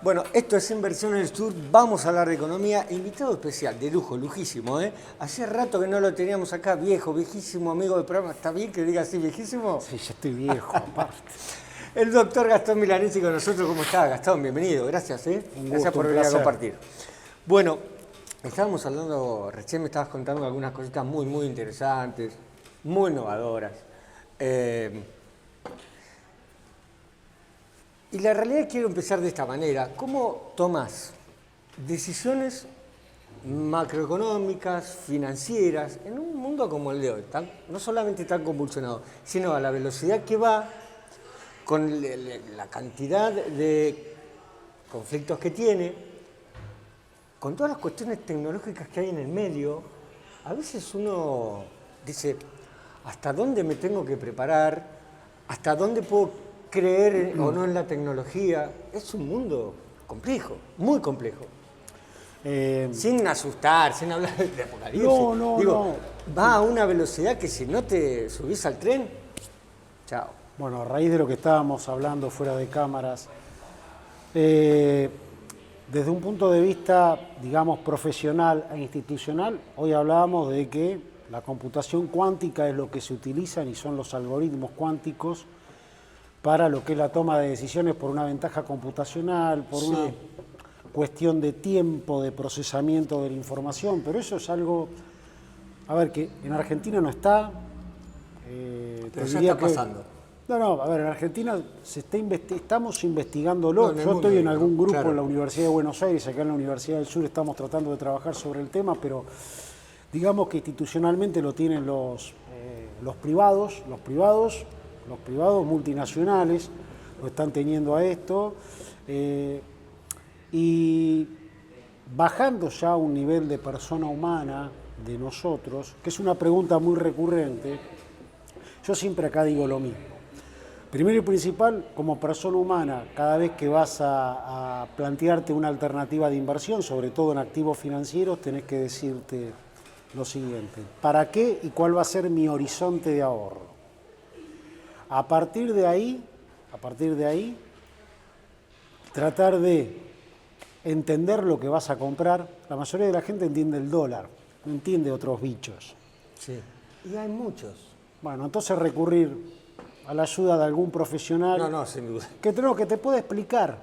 Bueno, esto es Inversión en el Sur, vamos a hablar de economía, invitado especial, de lujo, lujísimo, ¿eh? Hace rato que no lo teníamos acá, viejo, viejísimo amigo del programa, ¿está bien que diga así, viejísimo? Sí, ya estoy viejo, aparte. El doctor Gastón Milanesi con nosotros, ¿cómo está Gastón? Bienvenido, gracias, ¿eh? Un gusto, Gracias por un venir a placer. compartir. Bueno, estábamos hablando, recién me estabas contando algunas cositas muy interesantes, muy innovadoras. Y la realidad quiero empezar de esta manera. ¿Cómo tomás decisiones macroeconómicas, financieras, en un mundo como el de hoy, no solamente tan convulsionado, sino a la velocidad que va, con la cantidad de conflictos que tiene, con todas las cuestiones tecnológicas que hay en el medio? A veces uno dice, ¿hasta dónde me tengo que preparar? ¿Hasta dónde puedo creer o no en la tecnología? Es un mundo complejo, muy complejo. Sin asustar, sin hablar de apocalipsis. No. Va a una velocidad que si no te subís al tren, chao. Bueno, a raíz de lo que estábamos hablando fuera de cámaras, desde un punto de vista, digamos, profesional e institucional, hoy hablábamos de que la computación cuántica es lo que se utilizan y son los algoritmos cuánticos para lo que es la toma de decisiones por una ventaja computacional, por una cuestión de tiempo, de procesamiento de la información, pero eso es algo, a ver, que en Argentina no está. Pero ya está pasando. No, a ver, en Argentina estamos investigándolo. Yo estoy en algún grupo en la Universidad de Buenos Aires, acá en la Universidad del Sur estamos tratando de trabajar sobre el tema, pero digamos que institucionalmente lo tienen los privados multinacionales, lo están teniendo a esto, y bajando ya a un nivel de persona humana de nosotros, que es una pregunta muy recurrente, yo siempre acá digo lo mismo. Primero y principal, como persona humana, cada vez que vas a plantearte una alternativa de inversión, sobre todo en activos financieros, tenés que decirte lo siguiente: ¿para qué y cuál va a ser mi horizonte de ahorro? A partir de ahí, tratar de entender lo que vas a comprar. La mayoría de la gente entiende el dólar, no entiende otros bichos. Sí. Y hay muchos. Bueno, entonces recurrir a la ayuda de algún profesional. No, sin duda. Que te pueda explicar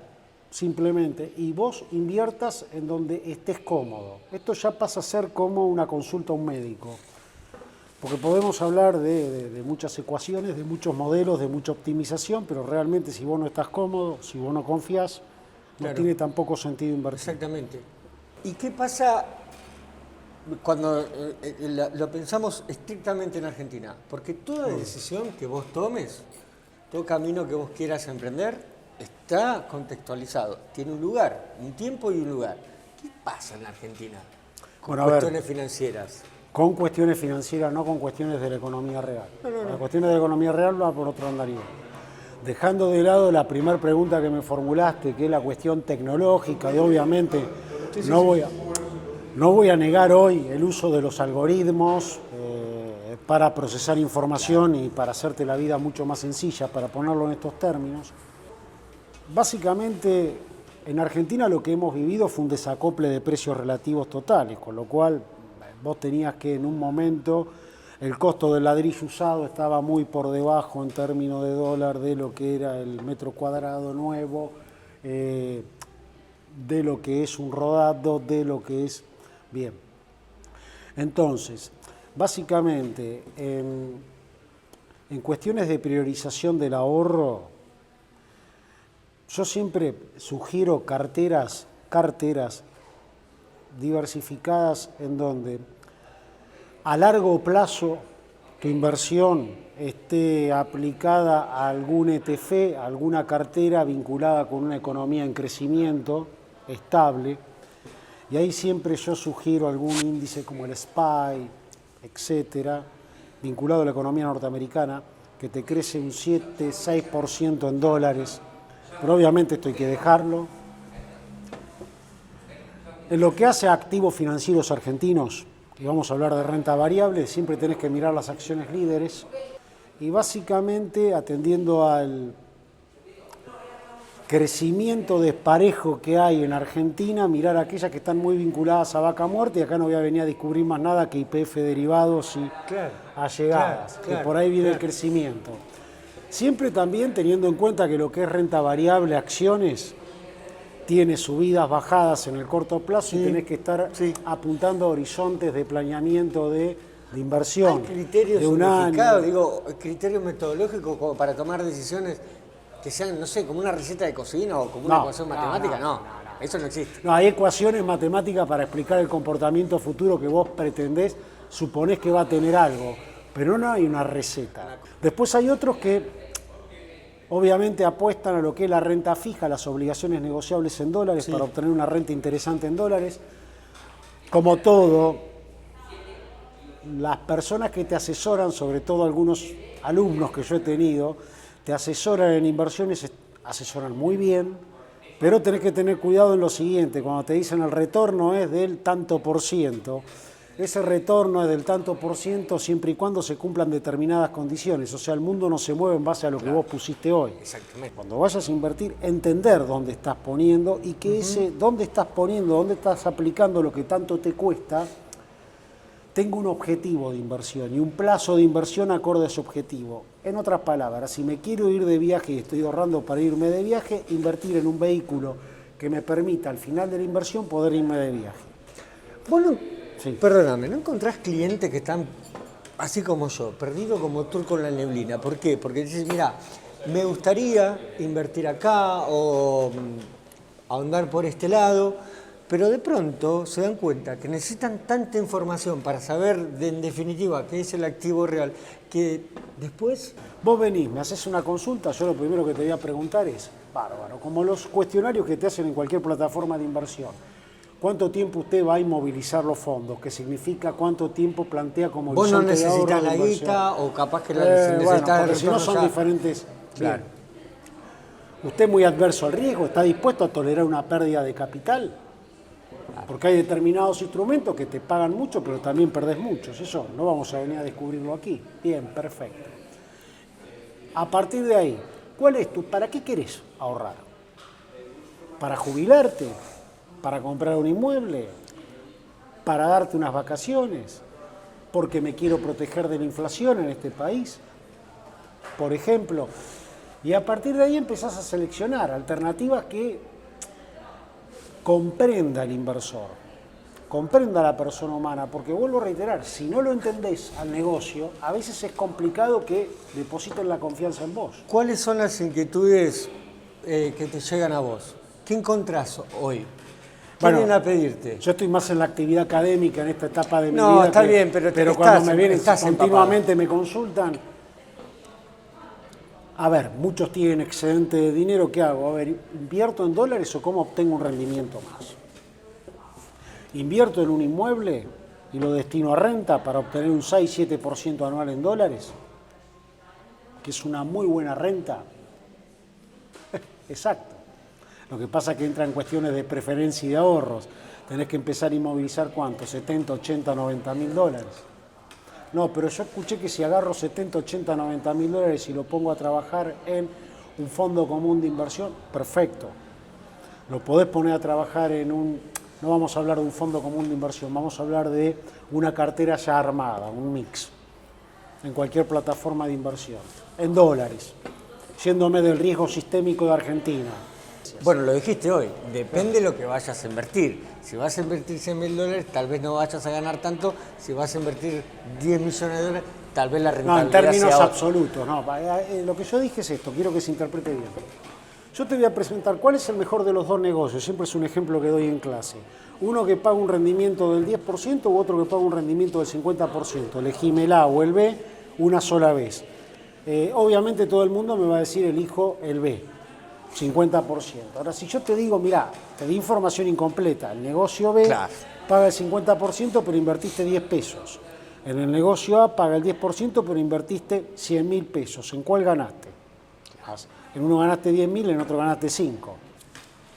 simplemente, y vos inviertas en donde estés cómodo. Esto ya pasa a ser como una consulta a un médico. Porque podemos hablar de muchas ecuaciones, de muchos modelos, de mucha optimización, pero realmente si vos no estás cómodo, si vos no confías, no tiene tampoco sentido invertir. Exactamente. ¿Y qué pasa cuando lo pensamos estrictamente en Argentina? Porque toda decisión que vos tomes, todo camino que vos quieras emprender, está contextualizado. Tiene un lugar, un tiempo y un lugar. ¿Qué pasa en la Argentina con cuestiones financieras? Con cuestiones financieras, no con cuestiones de la economía real. Las cuestiones de la economía real van por otro andarío. Dejando de lado la primera pregunta que me formulaste, que es la cuestión tecnológica, y obviamente no voy a negar hoy el uso de los algoritmos para procesar información y para hacerte la vida mucho más sencilla, para ponerlo en estos términos. Básicamente, en Argentina lo que hemos vivido fue un desacople de precios relativos totales, con lo cual vos tenías que en un momento el costo del ladrillo usado estaba muy por debajo en términos de dólar de lo que era el metro cuadrado nuevo, de lo que es un rodado, de lo que es... Bien. Entonces, básicamente, en cuestiones de priorización del ahorro, yo siempre sugiero carteras diversificadas en donde a largo plazo tu inversión esté aplicada a algún ETF, a alguna cartera vinculada con una economía en crecimiento estable, y ahí siempre yo sugiero algún índice como el SPY, etcétera, vinculado a la economía norteamericana, que te crece un 7-6% en dólares, pero obviamente esto hay que dejarlo. En lo que hace a activos financieros argentinos, y vamos a hablar de renta variable, siempre tenés que mirar las acciones líderes y básicamente atendiendo al crecimiento desparejo que hay en Argentina, mirar aquellas que están muy vinculadas a vaca muerta, y acá no voy a venir a descubrir más nada que YPF derivados y allegadas, que por ahí viene el crecimiento. Siempre también teniendo en cuenta que lo que es renta variable, acciones, tiene subidas, bajadas en el corto plazo, y tenés que estar apuntando a horizontes de planeamiento de inversión. ¿Hay criterios de un año? digo, criterios metodológicos como para tomar decisiones que sean, no sé, como una receta de cocina o como una ecuación matemática? No, eso no existe. No, hay ecuaciones matemáticas para explicar el comportamiento futuro que vos pretendés, suponés que va a tener algo, pero no hay una receta. Después hay otros que obviamente apuestan a lo que es la renta fija, las obligaciones negociables en dólares, para obtener una renta interesante en dólares. Como todo, las personas que te asesoran, sobre todo algunos alumnos que yo he tenido, te asesoran en inversiones, asesoran muy bien, pero tenés que tener cuidado en lo siguiente: cuando te dicen el retorno es del tanto por ciento, ese retorno es del tanto por ciento siempre y cuando se cumplan determinadas condiciones. O sea, el mundo no se mueve en base a lo que vos pusiste hoy. Exactamente. Cuando vayas a invertir, entender dónde estás poniendo, y que ese dónde estás poniendo, dónde estás aplicando lo que tanto te cuesta, tengo un objetivo de inversión y un plazo de inversión acorde a ese objetivo. En otras palabras, si me quiero ir de viaje y estoy ahorrando para irme de viaje, invertir en un vehículo que me permita al final de la inversión poder irme de viaje. Bueno, perdóname, ¿no encontrás clientes que están así como yo, perdidos como turco en la neblina? ¿Por qué? Porque dices, mira, me gustaría invertir acá o ahondar por este lado, pero de pronto se dan cuenta que necesitan tanta información para saber en definitiva qué es el activo real, que después... Vos venís, me haces una consulta, yo lo primero que te voy a preguntar es, bárbaro, como los cuestionarios que te hacen en cualquier plataforma de inversión, ¿cuánto tiempo usted va a inmovilizar los fondos? ¿Qué significa cuánto tiempo plantea como vos no horizonte de ahorro necesitas de la inversión? guita o capaz que la necesitas bueno, porque el si no retorno son ya. diferentes. Claro. Bien. ¿Usted es muy adverso al riesgo? ¿Está dispuesto a tolerar una pérdida de capital? Porque hay determinados instrumentos que te pagan mucho, pero también perdés muchos. Eso no vamos a venir a descubrirlo aquí. Bien, perfecto. A partir de ahí, ¿para qué querés ahorrar? ¿Para jubilarte? ¿Para comprar un inmueble? ¿Para darte unas vacaciones? ¿Porque me quiero proteger de la inflación en este país? Por ejemplo. Y a partir de ahí empezás a seleccionar alternativas que comprenda el inversor, comprenda a la persona humana, porque vuelvo a reiterar, si no lo entendés al negocio, a veces es complicado que depositen la confianza en vos. ¿Cuáles son las inquietudes que te llegan a vos? ¿Qué encontrás hoy? ¿Qué vienen a pedirte? Yo estoy más en la actividad académica en esta etapa de mi vida. No, está bien, pero cuando me vienen continuamente me consultan. A ver, muchos tienen excedente de dinero, ¿qué hago? A ver, ¿invierto en dólares o cómo obtengo un rendimiento más? ¿Invierto en un inmueble y lo destino a renta para obtener un 6-7% anual en dólares? Que es una muy buena renta. Exacto. Lo que pasa es que entra en cuestiones de preferencia y de ahorros. Tenés que empezar a inmovilizar, ¿cuánto? 70, 80, 90 mil dólares. No, pero yo escuché que si agarro 70, 80, 90 mil dólares y lo pongo a trabajar en un fondo común de inversión, perfecto. Lo podés poner a trabajar en no vamos a hablar de un fondo común de inversión, vamos a hablar de una cartera ya armada, un mix, en cualquier plataforma de inversión, en dólares, yéndome del riesgo sistémico de Argentina. Bueno, lo dijiste hoy, depende de lo que vayas a invertir. Si vas a invertir 100 mil dólares, tal vez no vayas a ganar tanto. Si vas a invertir 10 millones de dólares, tal vez la rentabilidad no, en términos sea absolutos. No, lo que yo dije es esto, quiero que se interprete bien. Yo te voy a presentar cuál es el mejor de los dos negocios, siempre es un ejemplo que doy en clase. Uno que paga un rendimiento del 10% u otro que paga un rendimiento del 50%. Elegime el A o el B una sola vez. Obviamente todo el mundo me va a decir elijo el B. 50%. Ahora, si yo te digo, mirá, te di información incompleta, el negocio B paga el 50%, pero invertiste 10 pesos. En el negocio A paga el 10%, pero invertiste 100 mil pesos. ¿En cuál ganaste? En uno ganaste 10 mil, en otro ganaste 5.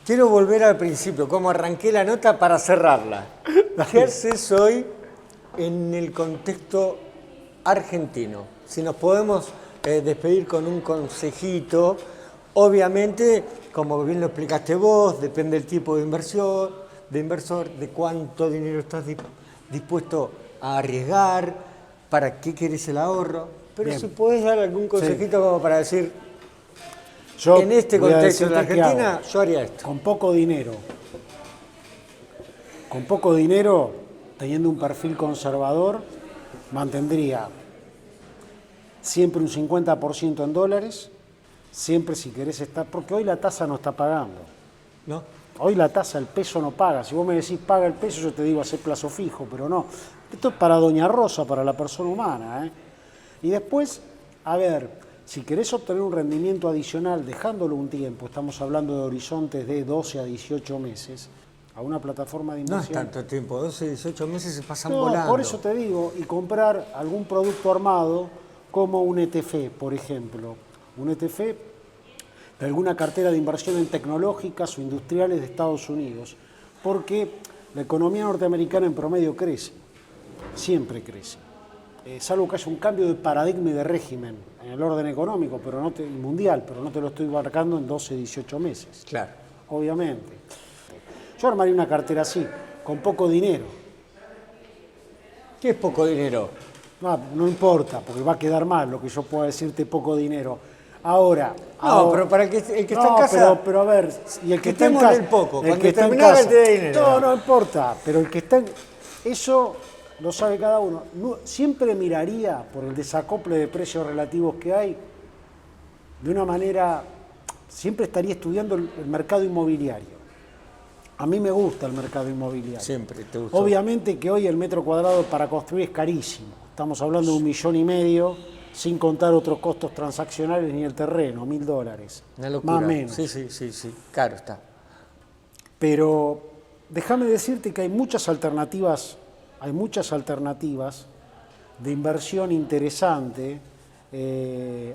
Quiero volver al principio, cómo arranqué la nota para cerrarla. ¿Qué haces hoy en el contexto argentino? Si nos podemos despedir con un consejito Obviamente, como bien lo explicaste vos, depende del tipo de inversor, de cuánto dinero estás dispuesto a arriesgar, para qué querés el ahorro. Pero Bien. si podés dar algún consejito como para decir, Yo en este voy a contexto de la decirte qué Argentina, hago. yo haría esto. Con poco dinero, teniendo un perfil conservador, mantendría siempre un 50% en dólares, siempre si querés estar, porque hoy la tasa no está pagando. ¿No? Hoy la tasa, el peso no paga. Si vos me decís paga el peso, yo te digo hacer plazo fijo, pero no. Esto es para Doña Rosa, para la persona humana, ¿eh? Y después, a ver, si querés obtener un rendimiento adicional, dejándolo un tiempo, estamos hablando de horizontes de 12 a 18 meses, a una plataforma de No es inversión. tanto tiempo, 12, 18 meses se pasan No, volando. por eso te digo, y comprar algún producto armado como un ETF, por ejemplo. Un ETF de alguna cartera de inversión en tecnológicas o industriales de Estados Unidos, porque la economía norteamericana en promedio crece, siempre crece. Salvo que haya un cambio de paradigma y de régimen en el orden económico, pero no mundial, pero no te lo estoy marcando en 12, 18 meses, Claro. obviamente. Yo armaría una cartera así, con poco dinero. ¿Qué es poco dinero? No importa, porque va a quedar mal lo que yo pueda decirte poco dinero. Ahora. No, pero para el que está en casa. Pero a ver, y el que está en quitémosle casa. el poco, el cuando que está en termine la casa. cantidad de dinero. No importa, pero el que está en. Eso lo sabe cada uno. Siempre miraría por el desacople de precios relativos que hay, de una manera. Siempre estaría estudiando el mercado inmobiliario. A mí me gusta el mercado inmobiliario. Siempre te gustó. Obviamente que hoy el metro cuadrado para construir es carísimo. Estamos hablando de $1,5 millones, sin contar otros costos transaccionales ni el terreno, $1.000. Una locura. Más o menos. Sí. Claro está. Pero déjame decirte que hay muchas alternativas de inversión interesante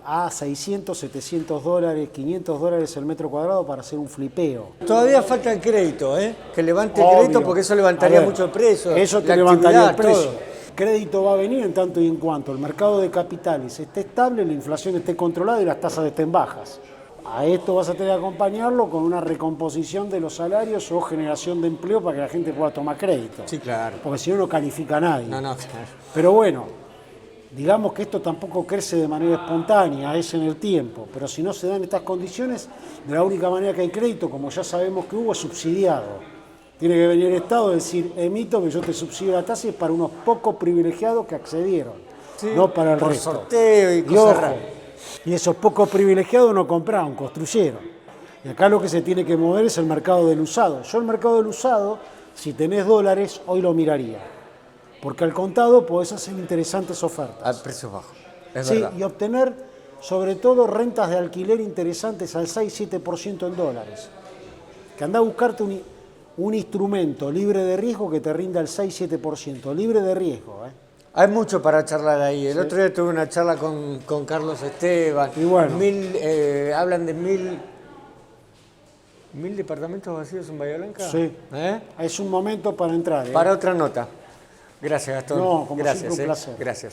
a $600, $700, $500 el metro cuadrado para hacer un flipeo. Todavía falta el crédito, ¿eh? Que levante el Obvio. crédito porque eso levantaría A ver, mucho el precio. Eso te la levantaría el actividad, precio. todo. Crédito va a venir en tanto y en cuanto el mercado de capitales esté estable, la inflación esté controlada y las tasas estén bajas. A esto vas a tener que acompañarlo con una recomposición de los salarios o generación de empleo para que la gente pueda tomar crédito. Sí, claro. Porque si no, no califica a nadie. No, claro. Pero bueno, digamos que esto tampoco crece de manera espontánea, es en el tiempo. Pero si no se dan estas condiciones, de la única manera que hay crédito, como ya sabemos que hubo, es subsidiado. Tiene que venir el Estado y decir, emito que yo te subsidio la tasa y es para unos pocos privilegiados que accedieron, Sí, no para el por resto. sorteo y Y cosas ojo, raras. y esos pocos privilegiados no compraron, construyeron. Y acá lo que se tiene que mover es el mercado del usado. Yo el mercado del usado, si tenés dólares, hoy lo miraría. Porque al contado podés hacer interesantes ofertas. A precios bajos. Es Sí, verdad. y obtener sobre todo rentas de alquiler interesantes al 6-7% en dólares. Que anda a buscarte un instrumento libre de riesgo que te rinda el 6-7%, libre de riesgo. Hay mucho para charlar ahí. El otro día tuve una charla con Carlos Esteban. Y bueno. Hablan de 1.000 departamentos vacíos en Bahía Blanca. Sí. ¿Eh? Es un momento para entrar. Para otra nota. Gracias, Gastón. No, como Gracias, siempre, un placer. Gracias.